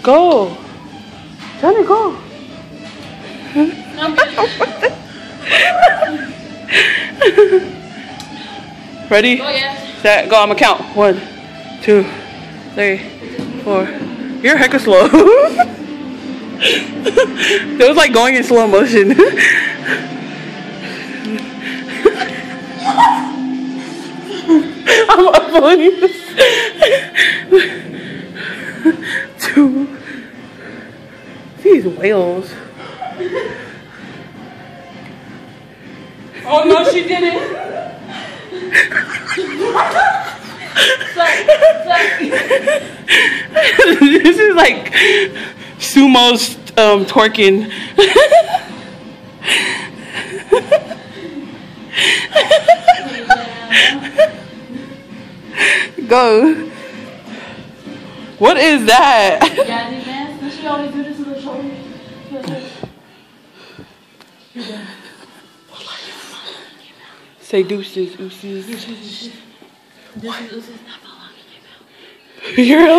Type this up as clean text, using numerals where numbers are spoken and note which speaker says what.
Speaker 1: Go. Johnny, go. Ready?
Speaker 2: Oh, yeah.
Speaker 1: Set, go. I'm gonna count. 1, 2, 3, 4. You're hecka slow. It was like going in slow motion. I'm uploading this. 2. These whales.
Speaker 2: Oh no, she didn't.
Speaker 1: This is like sumo's twerking. Go. What is that?
Speaker 2: Yeah, these man. Does she always do this with her shoulder?
Speaker 1: Say deuces, ooses.
Speaker 2: This is not
Speaker 1: You're